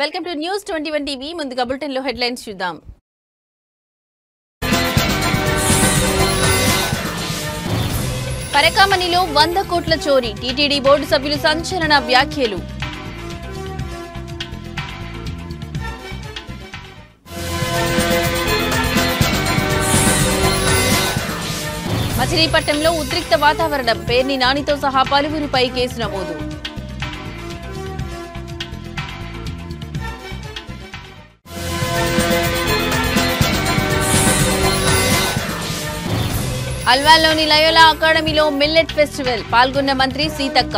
Welcome to news 21 TV. ముందుగా bulletin లో headlines చూద్దాం. పరకామణిలో 100 కోట్ల చోరీ, టీటీడీ బోర్డు సభ్యులు సంచలన వ్యాఖ్యలు. మచిలీపట్నంలో ఉద్రిక్త వాతావరణం, పేర్ని నానితో సహా పలువురిపై కేసు నమోదు. అల్వాల్లోని లయోలా అకాడమీలో మిల్లెట్ ఫెస్టివల్, పాల్గొన్న మంత్రి సీతక్క.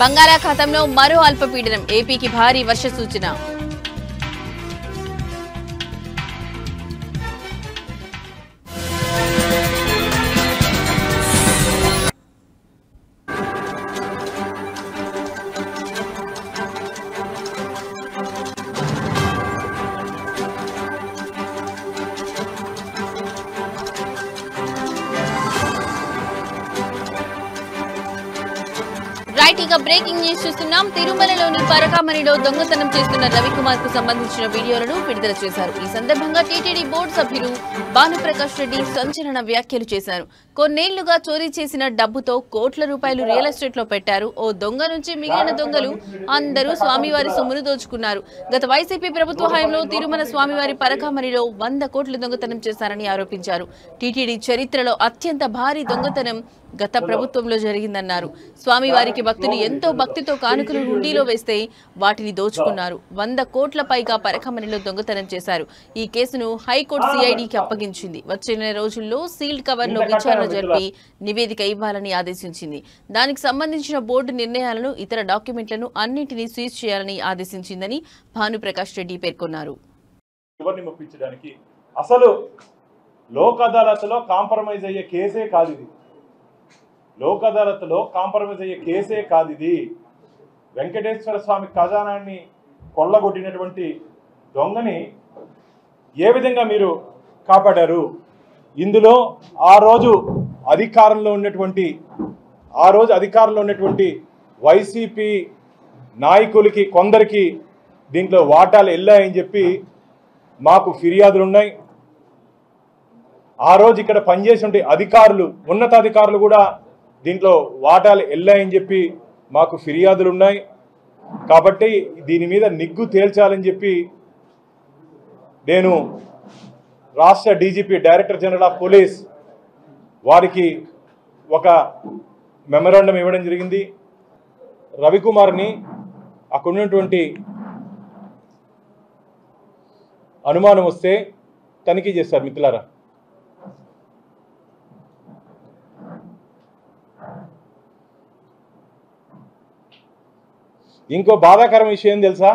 బంగాళాఖాతంలో మరో అల్పపీడనం, ఏపీకి భారీ వర్ష సూచన. ఇక బ్రేకింగ్ న్యూస్ చూస్తున్నాం. తిరుమలలోని పరకామణిలో దొంగతనం చేస్తున్న రవికుమార్ కు సంబంధించిన వీడియోలను విడుదల చేశారు. ఈ సందర్భంగా టీటీడీ బోర్డు సభ్యులు భానుప్రకాష్ రెడ్డి సంచలన వ్యాఖ్యలు చేశారు. కొన్నేళ్లుగా చోరీ చేసిన డబ్బుతో కోట్ల రూపాయలు రియల్ ఎస్టేట్ లో పెట్టారు. ఓ దొంగ నుంచి మిగిలిన దొంగలు అందరూ స్వామివారి సొమ్మును దోచుకున్నారు. గత వైసీపీ ప్రభుత్వ హయాంలో తిరుమల స్వామివారి పరకామణిలో 100 కోట్లు దొంగతనం చేశారని ఆరోపించారు. టీటీడీ చరిత్రలో అత్యంత భారీ దొంగతనం గత ప్రభుత్వంలో జరిగిందన్నారు. స్వామివారికి భక్తులు ఎంతో భక్తితో కానుకలు హుండీలో వేస్తే వాటిని దోచుకున్నారు. 100 కోట్ల పైగా పరకామణిలో దొంగతనం చేశారు. ఈ కేసును హైకోర్టు సిఐడికి అప్పగించింది. వచ్చే నెల రోజుల్లో సీల్డ్ కవర్ లో విచారణ జరిపి నివేదిక ఇవ్వాలని ఆదేశించింది. దానికి సంబంధించిన బోర్డు నిర్ణయాలను, ఇతర డాక్యుమెంట్లను అన్నింటినీ సీజ్ చేయాలని ఆదేశించిందని భానుప్రకాష్ రెడ్డి పేర్కొన్నారు. అసలు లోక్ అదాలత్లో కాంప్రమైజ్ అయ్యే కేసే కాదు ఇది. లోక్ అదాలత్లో కాంప్రమైజ్ అయ్యే కేసే కాదు ఇది. వెంకటేశ్వర స్వామి ఖజానాన్ని కొల్లగొట్టినటువంటి దొంగని ఏ విధంగా మీరు కాపాడారు? ఇందులో ఆ రోజు అధికారంలో ఉన్నటువంటి వైసీపీ నాయకులకి కొందరికి దీంట్లో వాటాలు వెళ్ళాయని చెప్పి మాకు ఫిర్యాదులు ఉన్నాయి. ఆ రోజు ఇక్కడ పనిచేసే అధికారులు, ఉన్నతాధికారులు కూడా దీంట్లో వాటాలు వెళ్ళాయని చెప్పి మాకు ఫిర్యాదులు ఉన్నాయి. కాబట్టి దీని మీద నిగ్గు తేల్చాలని చెప్పి నేను రాష్ట్ర DGP, director general of police వారికి ఒక మెమరాండం ఇవ్వడం జరిగింది. రవికుమార్ని అక్కడ ఉన్నటువంటి అనుమానం వస్తే తనిఖీ చేస్తారు మిత్రులారా. ఇంకో బాధాకరం విషయం తెలుసా?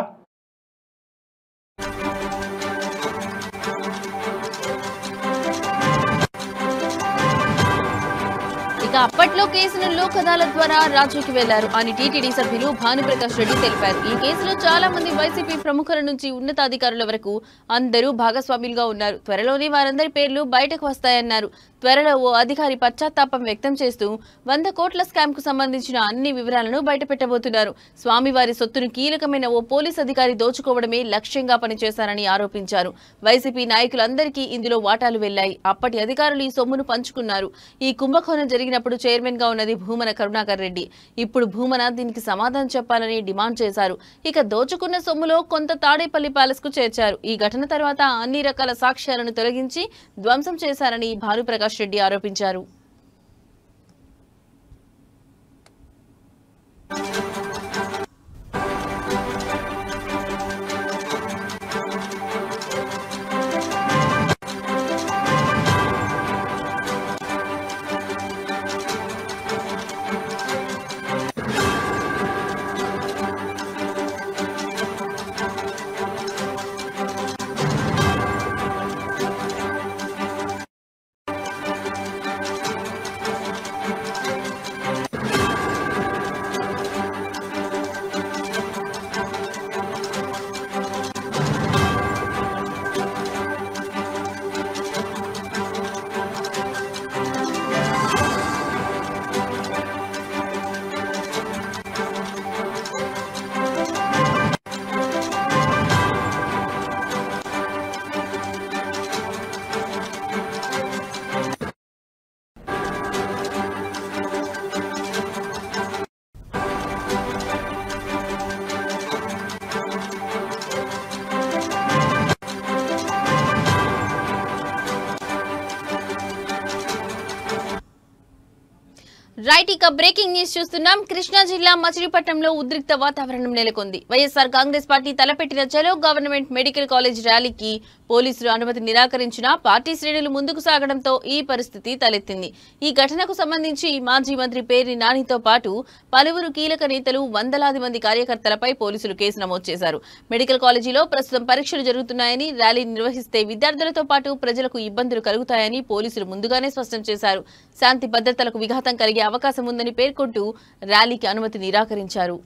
అప్పట్లో కేసును లోక్ అదాలత్ ద్వారా రాజీకి వెళ్లారు అని టీటీడీ సభ్యులు భానుప్రకాష్ రెడ్డి తెలిపారు. ఈ కేసులో చాలా మంది వైసీపీ ప్రముఖుల నుంచి ఉన్నతాధికారుల వరకు అందరూ భాగస్వాములుగా ఉన్నారు. త్వరలోనే వారందరి పేర్లు బయటకు వస్తాయన్నారు. త్వరలో ఓ అధికారి పశ్చాత్తాపం వ్యక్తం చేస్తూ 100 కోట్ల స్కామ్ కు సంబంధించిన అన్ని వివరాలను బయటపెట్టబోతున్నారు. స్వామివారి సొత్తును కీలకమైన ఓ పోలీస్ అధికారి దోచుకోవడమే లక్ష్యంగా పనిచేశారని ఆరోపించారు. వైసీపీ నాయకులందరికీ ఇందులో వాటాలు వెళ్లాయి. అప్పటి అధికారులు ఈ సొమ్మును పంచుకున్నారు. ఈ కుంభకోణం జరిగినప్పుడు చైర్మన్ గా ఉన్నది భూమన కరుణాకర్ రెడ్డి. ఇప్పుడు భూమన దీనికి సమాధానం చెప్పాలని డిమాండ్ చేశారు. ఇక దోచుకున్న సొమ్ములో కొంత తాడేపల్లి ప్యాలెస్ కు చేర్చారు. ఈ ఘటన తర్వాత అన్ని రకాల సాక్ష్యాలను తొలగించి ధ్వంసం చేశారని భానుప్రకాష్ రెడ్డి ఆరోపించారు. రైట్ ఇక బ్రేకింగ్ న్యూస్ చూస్తున్నాం. కృష్ణా జిల్లా మచిలీపట్నంలో ఉద్రిక్త వాతావరణం నెలకొంది. వైఎస్ఆర్ కాంగ్రెస్ పార్టీ తలపెట్టిన చలో గవర్నమెంట్ మెడికల్ కాలేజ్ ర్యాలీకి పోలీసులు అనుమతి నిరాకరించినా పార్టీ శ్రేణులు ముందుకు సాగడంతో ఈ పరిస్థితి తలెత్తింది. ఈ ఘటనకు సంబంధించి మాజీ మంత్రి పేర్ని నానితో పాటు పలువురు కీలక నేతలు, వందలాది మంది కార్యకర్తలపై పోలీసులు కేసు నమోదు చేశారు. మెడికల్ కాలేజీలో ప్రస్తుతం పరీక్షలు జరుగుతున్నాయని, ర్యాలీ నిర్వహిస్తే విద్యార్థులతో పాటు ప్రజలకు ఇబ్బందులు కలుగుతాయని పోలీసులు ముందుగానే స్పష్టం చేశారు. శాంతి భద్రతలకు విఘాతం కలిగే అవకాశం ఉందని పేర్కొంటూ ర్యాలీకి అనుమతి నిరాకరించారు.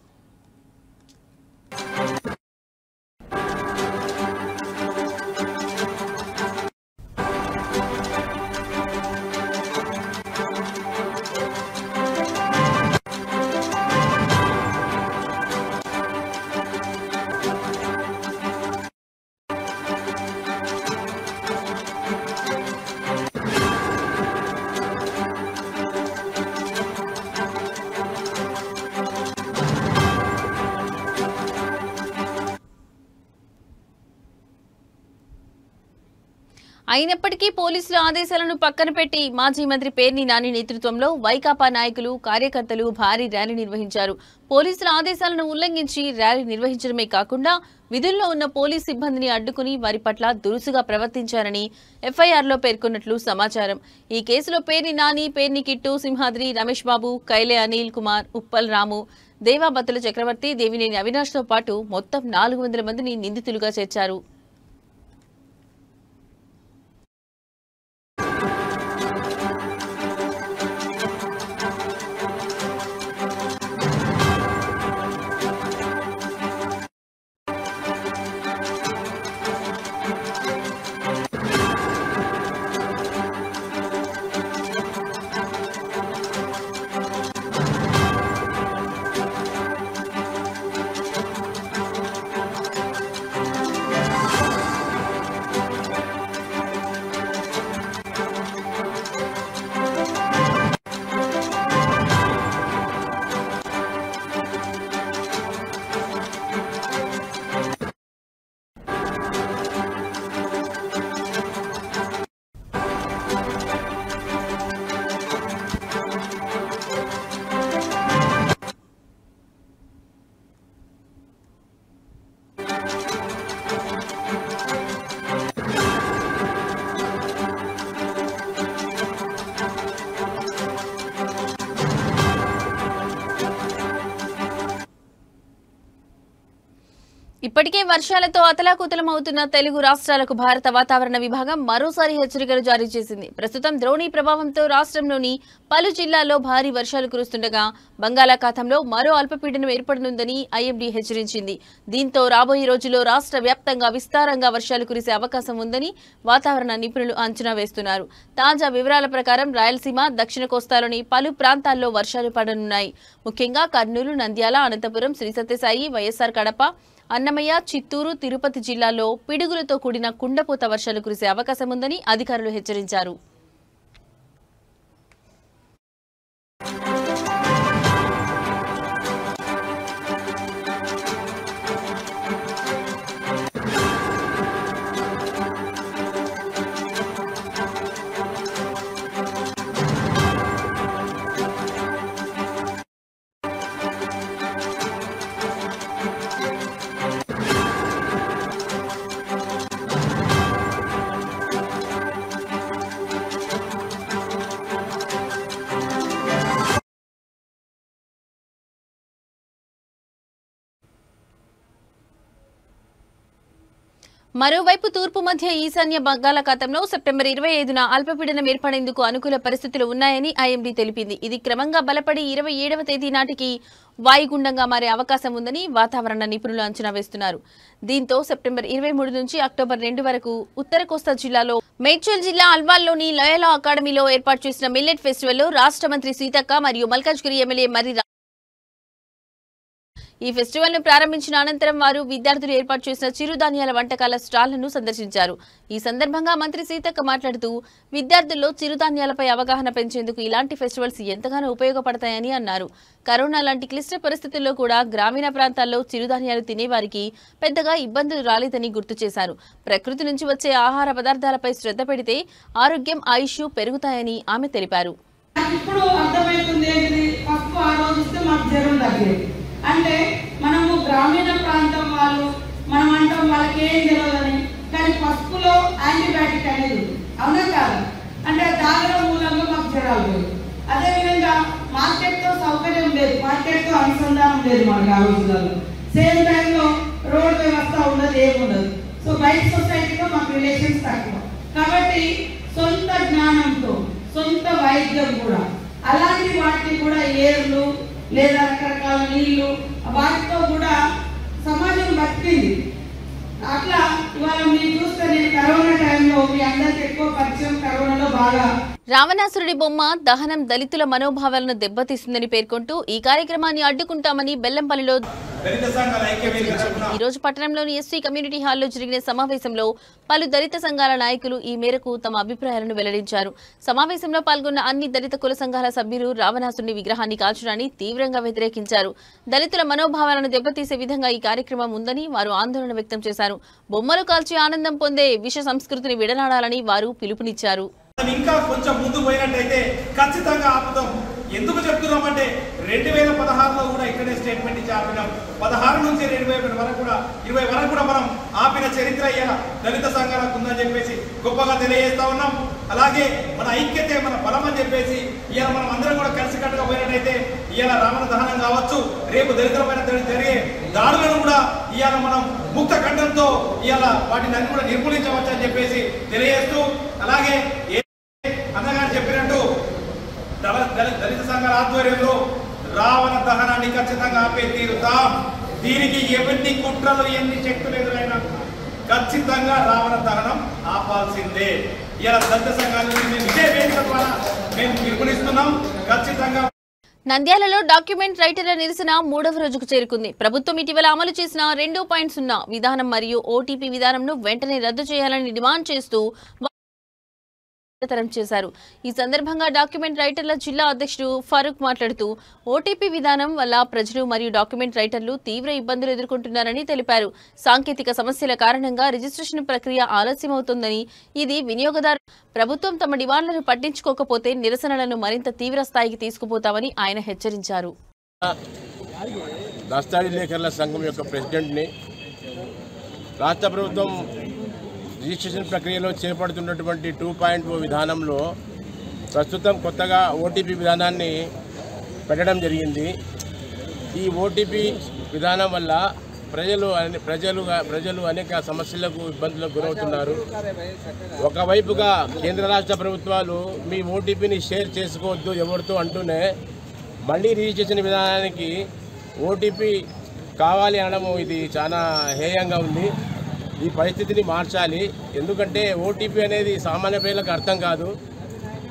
అయినప్పటికీ పోలీసుల ఆదేశాలను పక్కన పెట్టి మాజీ మంత్రి పేర్ని నాని నేతృత్వంలో వైకాపా నాయకులు, కార్యకర్తలు భారీ ర్యాలీ నిర్వహించారు. పోలీసుల ఆదేశాలను ఉల్లంఘించి ర్యాలీ నిర్వహించడమే కాకుండా విధుల్లో ఉన్న పోలీస్ సిబ్బందిని అడ్డుకుని వారి పట్ల దురుసుగా ప్రవర్తించారని ఎఫ్ఐఆర్లో పేర్కొన్నట్లు సమాచారం. ఈ కేసులో పేర్ని నాని, పేర్ని కిట్టు, సింహాద్రి, రమేష్ బాబు, కైలే అనిల్ కుమార్, ఉప్పల్ రాము, దేవాబత్తుల చక్రవర్తి, దేవినేని అవినాష్తో పాటు మొత్తం 400 మందిని నిందితులుగా చేర్చారు. ఇప్పటికే వర్షాలతో అతలాకుతలం అవుతున్న తెలుగు రాష్ట్రాలకు భారత వాతావరణ విభాగం మరోసారి హెచ్చరికలు జారీ చేసింది. ప్రస్తుతం ద్రోణి ప్రభావంతో రాష్ట్రంలోని పలు జిల్లాల్లో భారీ వర్షాలు కురుస్తుండగా బంగాళాఖాతంలో మరో అల్పపీడనం ఏర్పడనుందని ఐఎండీ హెచ్చరించింది. దీంతో రాబోయే రోజుల్లో రాష్ట్ర వ్యాప్తంగా విస్తారంగా వర్షాలు కురిసే అవకాశం ఉందని వాతావరణ నిపుణులు అంచనా వేస్తున్నారు. తాజా వివరాల ప్రకారం రాయలసీమ, దక్షిణ కోస్తాలోని పలు ప్రాంతాల్లో వర్షాలు పడనున్నాయి. ముఖ్యంగా కర్నూలు, నంద్యాల, అనంతపురం, శ్రీ సత్యసాయి, వైఎస్ఆర్ కడప, అన్నమయ్య, చిత్తూరు, తిరుపతి జిల్లాల్లో పిడుగులతో కూడిన కుండపోత వర్షాలు కురిసే అవకాశం ఉందని అధికారులు హెచ్చరించారు. మరోవైపు తూర్పు మధ్య ఈశాన్య బంగాళాఖాతంలో సెప్టెంబర్ 25న అల్పపీడనం ఏర్పడేందుకు అనుకూల పరిస్థితులు ఉన్నాయని ఐఎండీ తెలిపింది. ఇది క్రమంగా బలపడి 27వ తేదీ నాటికి వాయుగుండంగా మారే అవకాశం ఉందని వాతావరణ నిపుణులు అంచనా వేస్తున్నారు. దీంతో సెప్టెంబర్ 23 నుంచి అక్టోబర్ 2 వరకు ఉత్తర కోస్తా జిల్లాలో మేడ్చల్ జిల్లా అల్వాల్లోని లోయలా అకాడమీలో ఏర్పాటు చేసిన మిల్లెట్ ఫెస్టివల్లో రాష్ట్ర మంత్రి సీతక్క మరియు మల్కాజ్గిరి ఎమ్మెల్యే మర్రి ఈ ఫెస్టివల్ ను ప్రారంభించిన అనంతరం వారు విద్యార్థులు ఏర్పాటు చేసిన చిరుధాన్యాల వంటకాల స్టాళ్లను సందర్శించారు. ఈ సందర్భంగా మంత్రి సీతక్క మాట్లాడుతూ విద్యార్థుల్లో చిరుధాన్యాలపై అవగాహన పెంచేందుకు ఇలాంటి ఫెస్టివల్స్ ఎంతగానో ఉపయోగపడతాయని అన్నారు. కరోనా లాంటి క్లిష్ట పరిస్థితుల్లో కూడా గ్రామీణ ప్రాంతాల్లో చిరుధాన్యాలు తినేవారికి పెద్దగా ఇబ్బందులు రాలేదని గుర్తు చేశారు. ప్రకృతి నుంచి వచ్చే ఆహార పదార్థాలపై శ్రద్ధ పెడితే ఆరోగ్యం, ఆయుష్ పెరుగుతాయని ఆమె తెలిపారు. నాకు ఇప్పుడు అర్థమవుతుంది ఏంటిది, పసుపు ఆ రోజు ఇస్తే మాకు జ్వరం తగ్గేది. అంటే మనము గ్రామీణ ప్రాంతం వాళ్ళు మనం అంటాం వాళ్ళకి ఏం తెలియదని, కానీ పసుపులో యాంటీబయాటిక్ అనేది అవునా కాదు అంటే తాగడం మూలంగా మాకు జ్వరాలు లేవు. అదేవిధంగా మార్కెట్తో సౌకర్యం లేదు, మార్కెట్తో అనుసంధానం లేదు మనకు ఆ రోజులలో. సేమ్ టైంలో రోడ్ వ్యవస్థ ఉండదు, ఏముండదు. సో బయట సొసైటీలో మాకు రిలేషన్స్ తక్కువ. కాబట్టి సొంత జ్ఞానంతో సొంత వైద్యం కూడా అలాంటి వాటిని కూడా ఏర్లు లేదా రకరకాల నీళ్లు వాటితో కూడా సమాజం బతికింది. అట్లా ఇవాళ మీరు చూస్తే నేను కరోనా టైంలో మీ అందరికి ఎక్కువ పరిచయం కరోనాలో బాగా. రావణాసురుడి బొమ్మ దహనం దళితుల మనోభావాలను దెబ్బతీస్తుందని పేర్కొంటూ ఈ కార్యక్రమాన్ని అడ్డుకుంటామని బెల్లంపల్లిలో ఈ రోజు పట్టణంలోని ఎస్సీ కమ్యూనిటీ హాల్లో జరిగిన సమావేశంలో పలు దళిత సంఘాల నాయకులు ఈ మేరకు తమ అభిప్రాయాలను వెల్లడించారు. సమావేశంలో పాల్గొన్న అన్ని దళిత కుల సంఘాల సభ్యులు రావణాసురుడి విగ్రహాన్ని కాల్చడాన్ని తీవ్రంగా వ్యతిరేకించారు. దళితుల మనోభావాలను దెబ్బతీసే విధంగా ఈ కార్యక్రమం ఉందని వారు ఆందోళన వ్యక్తం చేశారు. బొమ్మలు కాల్చి ఆనందం పొందే విష సంస్కృతిని విడనాడాలని వారు పిలుపునిచ్చారు. ఇంకా కొంచెం ముందు పోయినట్టయితే ఖచ్చితంగా ఆపుతాం. ఎందుకు చెప్తున్నామంటే 2016లో కూడా ఇక్కడే స్టేట్మెంట్ ఇచ్చి ఆపినాం. 16 నుంచి 20 వరకు కూడా 20 వరకు కూడా మనం ఆపిన చరిత్ర ఇలా దళిత సంఘాలకు ఉందని చెప్పేసి గొప్పగా తెలియజేస్తా ఉన్నాం. అలాగే మన ఐక్యతే మన బలం అని చెప్పేసి ఇలా మనం అందరం కూడా కలిసికట్టుగా పోయినట్టయితే ఇలా రావణ దహనం కావచ్చు, రేపు దళితులపైన జరిగే దాడులను కూడా ఇవాళ మనం ముక్త ఖండంతో ఇవాళ వాటిని అన్ని కూడా నిర్మూలించవచ్చు అని చెప్పేసి తెలియజేస్తూ, అలాగే అన్నగారు చెప్పినట్టు దళిత సంఘాల ఆధ్వర్యంలో రావణ దహనాన్ని ఖచ్చితంగా ఆపే తీరుతాం. దీనికి ఎన్ని కుట్రలు ఎన్ని శక్తులు ఎదురైనా ఖచ్చితంగా రావణ దహనం ఆపాల్సిందే. ఇలా దళిత సంఘాల నుంచి ఇదే వేదిక ద్వారా మేము పిలుపునిస్తున్నాం. ఖచ్చితంగా నంద్యాలలో డాక్యుమెంట్ రైటర్ల నిరసన 3వ రోజుకు చేరుకుంది. ప్రభుత్వం ఇటీవల అమలు చేసిన 2.0 విధానం మరియు ఓటీపీ విధానంను వెంటనే రద్దు చేయాలని డిమాండ్ చేస్తూ చేశారు. ఈ సందర్భంగా డాక్యుమెంట్ రైటర్ల జిల్లా అధ్యక్షుడు ఫరూక్ మాట్లాడుతూ ఓటీపీ విధానం వల్ల ప్రజలు మరియు డాక్యుమెంట్ రైటర్లు తీవ్ర ఇబ్బందులు ఎదుర్కొంటున్నారని తెలిపారు. సాంకేతిక సమస్యల కారణంగా రిజిస్ట్రేషన్ ప్రక్రియ ఆలస్యమవుతుందని, ఇది వినియోగదారు ప్రభుత్వం తమ డిమాండ్లను పట్టించుకోకపోతే నిరసనలను మరింత తీవ్ర స్థాయికి తీసుకుపోతామని ఆయన హెచ్చరించారు. దస్తావేజ్ లేఖర్ల సంఘం యొక్క ప్రెసిడెంట్ని రాష్ట్ర ప్రభుత్వం రిజిస్ట్రేషన్ ప్రక్రియలో చేపడుతున్నటువంటి 2.0 విధానంలో ప్రస్తుతం కొత్తగా ఓటీపీ విధానాన్ని పెట్టడం జరిగింది. ఈ ఓటీపీ విధానం వల్ల ప్రజలు అనేక సమస్యలకు ఇబ్బందులకు గురవుతున్నారు. ఒకవైపుగా కేంద్ర రాష్ట్ర ప్రభుత్వాలు మీ ఓటీపీని షేర్ చేసుకోవద్దు ఎవరితో అంటూనే మళ్ళీ రిజిస్ట్రేషన్ విధానానికి ఓటీపీ కావాలి అనడము ఇది చాలా హేయంగా ఉంది. ఈ పరిస్థితిని మార్చాలి. ఎందుకంటే ఓటీపీ అనేది సామాన్య ప్రజలకు అర్థం కాదు.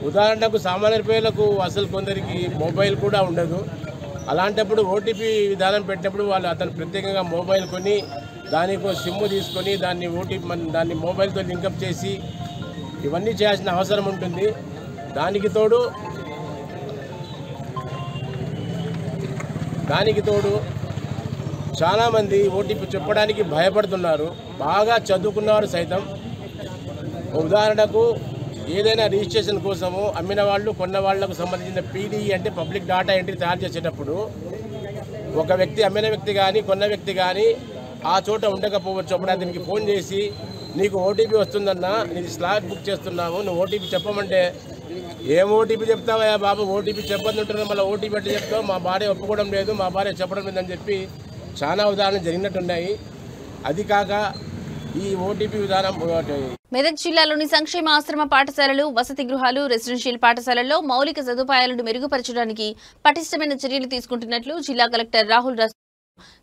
ఉదాహరణకు సామాన్య ప్రజలకు అసలు కొందరికి మొబైల్ కూడా ఉండదు. అలాంటప్పుడు ఓటీపీ విధానం పెట్టినప్పుడు అతను ప్రత్యేకంగా మొబైల్ కొని దానికి సిమ్ తీసుకొని దాన్ని మొబైల్తో లింకప్ చేసి ఇవన్నీ చేయాల్సిన అవసరం ఉంటుంది. దానికి తోడు చాలామంది ఓటీపీ చెప్పడానికి భయపడుతున్నారు. బాగా చదువుకున్నవారు సైతం. ఉదాహరణకు ఏదైనా రిజిస్ట్రేషన్ కోసము అమ్మిన వాళ్ళు కొన్న వాళ్లకు సంబంధించిన పీడీఈ అంటే పబ్లిక్ డాటా ఎంట్రీ తయారు చేసేటప్పుడు ఒక వ్యక్తి అమ్మిన వ్యక్తి కానీ కొన్న వ్యక్తి కానీ ఆ చోట ఉండకపోవచ్చు. అప్పుడు అతనికి ఫోన్ చేసి నీకు ఓటీపీ వస్తుందన్నా, నీకు స్లాట్ బుక్ చేస్తున్నాము, నువ్వు ఓటీపీ చెప్పమంటే ఏం ఓటీపీ చెప్తావా బాబు, ఓటీపీ చెప్పొద్దుంటున్నా, మళ్ళీ ఓటీపీ అంటే చెప్తావు, మా భార్య ఒప్పుకోవడం లేదు, మా భార్య చెప్పడం లేదని చెప్పి చాలా ఉదాహరణలు జరిగినట్టున్నాయి. అది కాక ఈ ఓటీపీ విధానం మెదక్ జిల్లాలోని సంక్షేమ ఆశ్రమ పాఠశాలలు, వసతి గృహాలు, రెసిడెన్షియల్ పాఠశాలల్లో మౌలిక సదుపాయాలను మెరుగుపరచడానికి పటిష్టమైన చర్యలు తీసుకుంటున్నట్లు జిల్లా కలెక్టర్ రాహుల్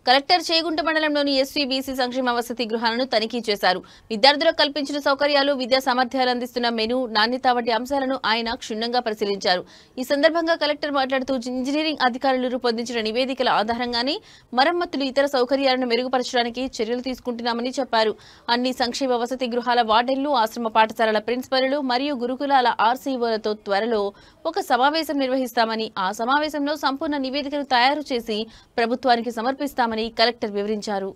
కలెక్టర్ చేగుంట మండలంలోని ఎస్వీబీసీ సంక్షేమ వసతి గృహాలను తనిఖీ చేశారు. విద్యార్థులకు కల్పించిన సౌకర్యాలు, విద్యా సామర్థ్యాలు అందిస్తున్న మెను, నాణ్యత వంటి అంశాలను ఆయన క్షుణ్ణంగా పరిశీలించారు. ఈ సందర్భంగా కలెక్టర్ మాట్లాడుతూ ఇంజనీరింగ్ అధికారులు రూపొందించిన నివేదికల ఆధారంగానే మరమ్మతులు, ఇతర సౌకర్యాలను మెరుగుపరచడానికి చర్యలు తీసుకుంటున్నామని చెప్పారు. అన్ని సంక్షేమ వసతి గృహాల వార్డెన్లు, ఆశ్రమ పాఠశాలల ప్రిన్సిపల్లు మరియు గురుకులాల ఆర్సీఓలతో త్వరలో ఒక సమావేశం నిర్వహిస్తామని, ఆ సమావేశంలో సంపూర్ణ నివేదికను తయారు చేసి ప్రభుత్వానికి సమర్పిస్తామని కలెక్టర్ వివరించారు.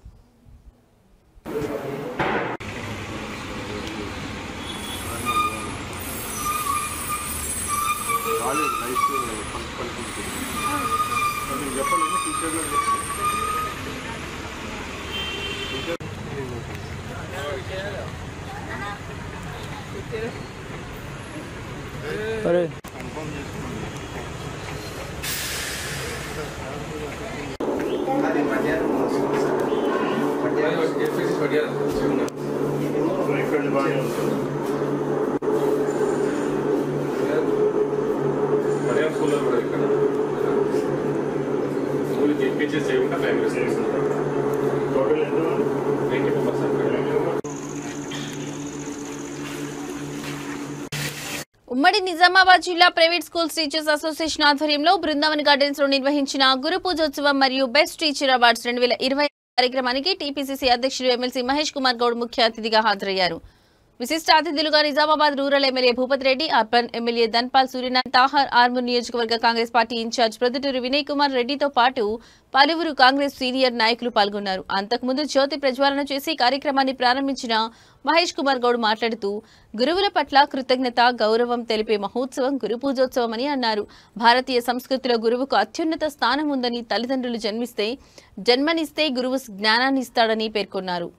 ఉమ్మడి నిజామాబాద్ జిల్లా ప్రైవేట్ స్కూల్స్ టీచర్స్ అసోసియేషన్ ఆధ్వర్యంలో బృందావన్ గార్డెన్స్ లో నిర్వహించిన గురు పూజోత్సవం మరియు బెస్ట్ టీచర్ అవార్డ్స్ 2020 కార్యక్రమానికి టీపీసీసీ అధ్యక్షుడు ఎమ్మెల్సీ మహేష్ కుమార్ గౌడ్ ముఖ్య అతిథిగా హాజరయ్యారు. విశిష్ట అతిథులుగా Nizamabad rural MLA Bhupath Reddy, urban MLA Dhanpal Suryanarayana, Tahar Armoor నియోజకవర్గ కాంగ్రెస్ పార్టీ ఇన్ఛార్జ్ ప్రొద్దుటూరు వినయ్ కుమార్ రెడ్డితో పాటు పలువురు కాంగ్రెస్ సీనియర్ నాయకులు పాల్గొన్నారు. అంతకుముందు జ్యోతి ప్రజ్వాలన చేసి కార్యక్రమాన్ని ప్రారంభించిన మహేష్ కుమార్ గౌడ్ మాట్లాడుతూ గురువుల పట్ల కృతజ్ఞత, గౌరవం తెలిపే మహోత్సవం గురు పూజోత్సవం అని అన్నారు. భారతీయ సంస్కృతిలో గురువుకు అత్యున్నత స్థానం ఉందని, తల్లిదండ్రులు జన్మనిస్తే గురువు జ్ఞానాన్ని ఇస్తాడని పేర్కొన్నారు.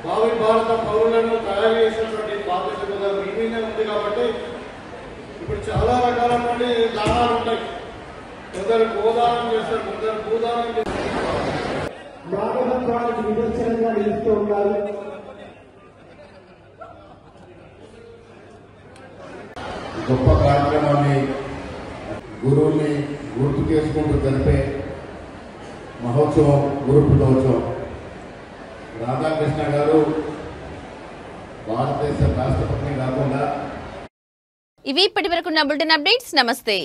భావి భారత పౌరులను తయారు చేసినటువంటి బాధ్యత కూడా మీ మీదే ఉంది. కాబట్టి ఇప్పుడు చాలా రకాలైనటువంటి దానాలు ఉంటాయి. కొందరు గోదానం చేస్తారు, కొందరు భూదానం చేస్తారు. మానవత్వానికి నిదర్శనంగా నిలుస్తూ ఉండాలి. గొప్ప కార్యక్రమాన్ని గురువుని గుర్తు చేసుకుంటూ జరిపే మహోత్సవం గురు పూజోత్సవం. రాధాకృష్ణ గారు భారతదేశ రాష్ట్రపతి కాకుండా ఇవి ఇప్పటివరకు నా బులెటిన్ అప్డేట్స్. నమస్తే.